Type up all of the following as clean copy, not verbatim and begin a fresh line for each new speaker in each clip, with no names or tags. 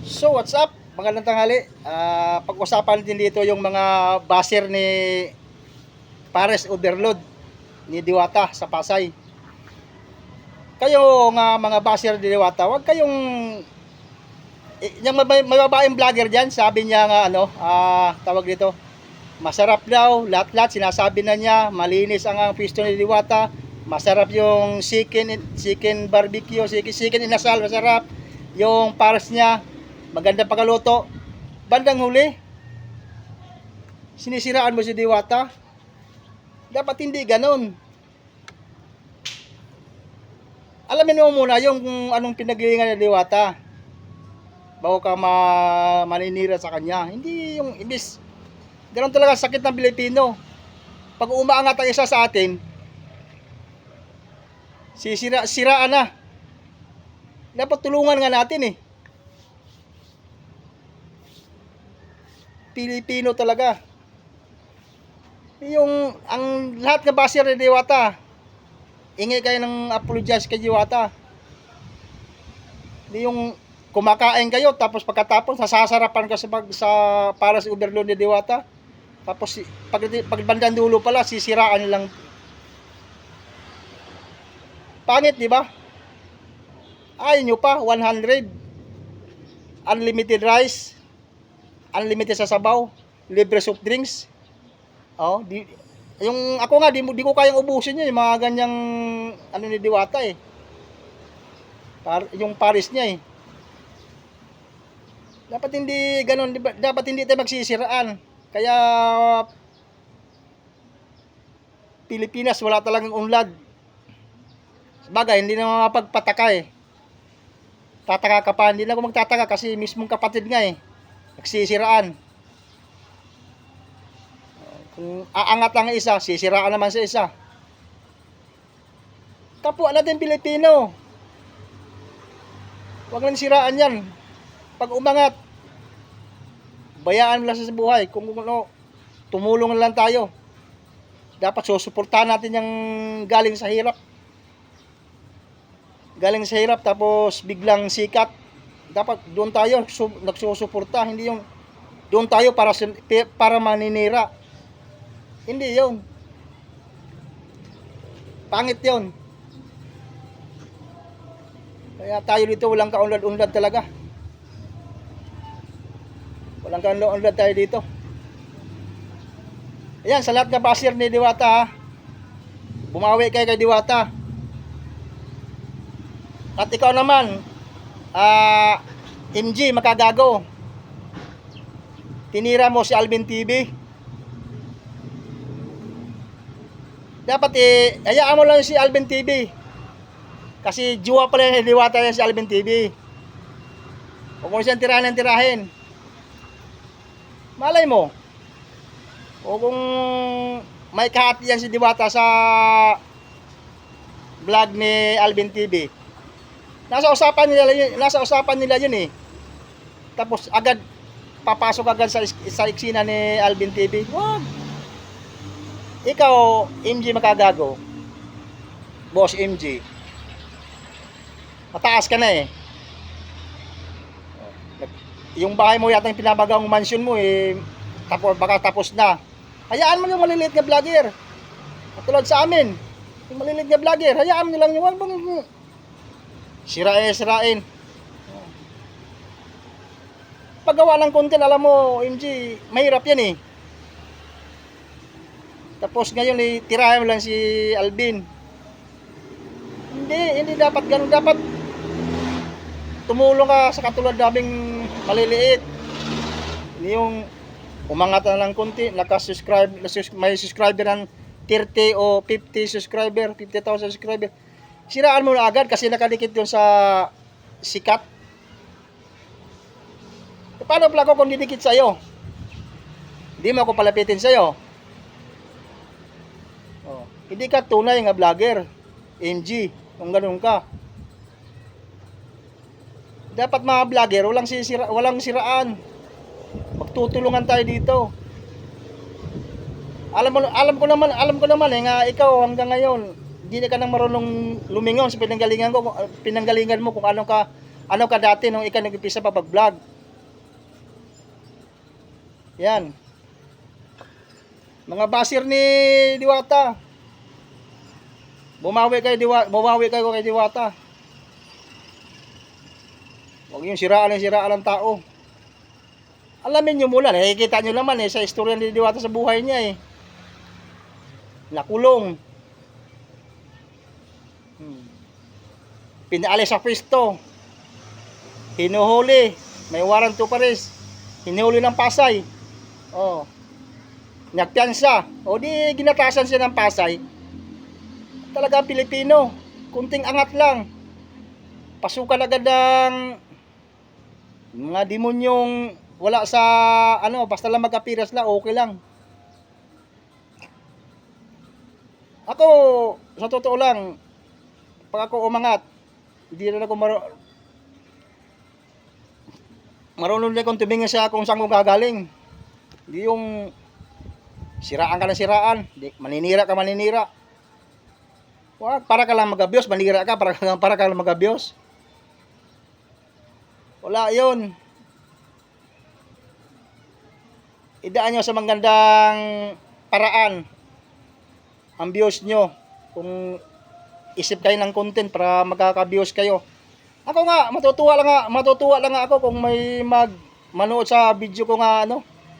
So what's up? Magandang tanghali. Pag-usapan din dito yung mga baser ni Pares Overload ni Diwata sa Pasay. Kayo nga mga baser ni Diwata, wag kayong yung mababaeng vlogger diyan, sabi niya nga tawag dito. Masarap daw, lahat-lahat sinasabi na niya, malinis ang pwesto ni Diwata. Masarap yung chicken barbecue, chicken inasal, masarap. Yung pares niya, maganda pagkaluto. Bandang huli, sinisiraan mo si Diwata. Dapat hindi ganon. Alamin mo muna yung anong pinaglingan ni Diwata bago ka maninira sa kanya. Hindi yung ibis. Ganon talaga sakit ng Pilipino. Pag umaangat ang isa sa atin, siraan na. Dapat tulungan nga natin eh. Pilipino talaga. Yung ang lahat ng baser ni Diwata, ingay kayo ng apologize kay Diwata. Hindi yung kumakain kayo tapos pagkatapos sasarapan ka sa para sa overload ni Diwata. Tapos pag bandang dulo pala sisiraan lang. Pangit, di ba? Ayaw nyo pa 100 unlimited rice, unlimited sa sabaw, libre soft drinks. Oh, yung ako nga di ko kayang ubusin yun, yung mga ganyang ni Diwata eh. Yung Paris niya eh. Dapat hindi ganoon, dapat hindi tayo magsisiraan. Kaya Pilipinas wala talagang unlad. Sabagay, hindi na mapagpataka eh. Tataka ka pa, hindi na ako magtataka kasi mismong kapatid nga eh. Nagsisiraan. Kung aangat ang isa, sisiraan naman sa isa. Kapwa natin Pilipino. Huwag lang siraan yan. Pag umangat, bayaan mo lang sa buhay. Kung tumulong lang tayo. Dapat susuportahan natin yung galing sa hirap. Galing sa hirap tapos biglang sikat. Dapat doon tayo nagsusuporta. Hindi yung doon tayo para maninira. Hindi yun. Pangit yun. Kaya tayo dito walang kaunlad-unlad talaga. Walang kaunlad tayo dito. Ayan, sa lahat ng baser ni Diwata ha. Bumawi kayo kay Diwata. At ikaw naman, MG Makagago. Tinira mo si Alvin TV. Dapat hayaan mo lang si Alvin TV. Kasi juwa pala ni Diwata yan si Alvin TV. Huwag mo siyang tirahin. Malay mo. O kung may kahati yan si Diwata sa vlog ni Alvin TV. Nasa usapan nila yun eh. Tapos agad papasok agad sa eksena ni Alvin TV. Wag. Ikaw, MG Makagago. Boss MG. Mataas ka na eh. Yung bahay mo yata yung pinabagang mansion mo eh, baka tapos na. Hayaan mo yung maliliit na vlogger. Katulad sa amin. Yung maliliit na vlogger, hayaan mo lang yung sirain. Paggawa ng content, alam mo, MG, mahirap yan eh. Tapos ngayon, tirahin mo lang si Alvin. Hindi dapat ganun. Dapat tumulong ka sa katulad naming maliliit. Hindi yung umangat na lang konti, may subscriber ng 30 o 50 subscriber, 50,000 subscriber. Siraan mo na agad kasi nakadikit yun sa sikat. E paano pala ako kung didikit sa'yo? Hindi mo ako palapitin sa'yo. Oh, hindi ka tunay nga vlogger, MG, kung ganun ka. Dapat mga vlogger, walang siraan. Magtutulungan tayo dito. Alam ko naman nga ikaw hanggang ngayon hindi ka nang marunong lumingon sa pinanggalingan mo kung ano ka dati nung ikaw nag-umpisa pa pag-vlog. Yan. Mga basir ni Diwata. Bumawi kayo kay Diwata. Huwag yung siraan ng tao. Alamin nyo muna, nakikita nyo naman sa istorya ni Diwata sa buhay niya Nakulong. Pinaalis sa pwesto. Hinuhuli. May warrant to arrest. Hinuhuli ng Pasay. Nagpiyansa. Di ginatasan siya ng Pasay. Talaga Pilipino. Kunting angat lang. Pasukan agad ng mga demonyong wala sa basta lang magkapiras lang, okay lang. Ako, sa totoo lang, pag ako umangat, hindi na ako marunong na kung tumingin siya kung saan ko gagaling. Hindi yung siraan ka ng siraan, maninira ka maninira. Wag, para ka lang mag-abuse, manira ka, para ka lang mag-abuse. Wala yun. Idaan nyo sa magandang paraan ang views nyo. Kung isip kayo ng content para magkaka-views kayo. Ako nga, matutuwa lang ako kung may manood sa video ko nga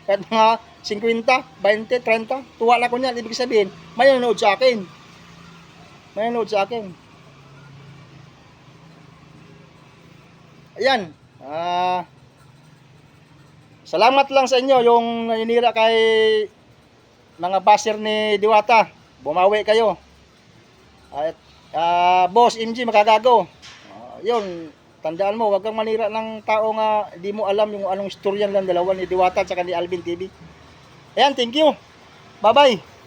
kahit mga 50, 20, 30, tuwa lang ko niyan. Ibig sabihin, may nanonood sa akin. Ayan. Salamat lang sa inyo yung naninira kay mga basher ni Diwata. Bumawi kayo. At Boss MG Makagago. Yun, tandaan mo, wag kang manira ng tao nga di mo alam yung anong istorya ng dalawa ni Diwata at saka ni Alvin TV. Ayan, thank you. Bye-bye.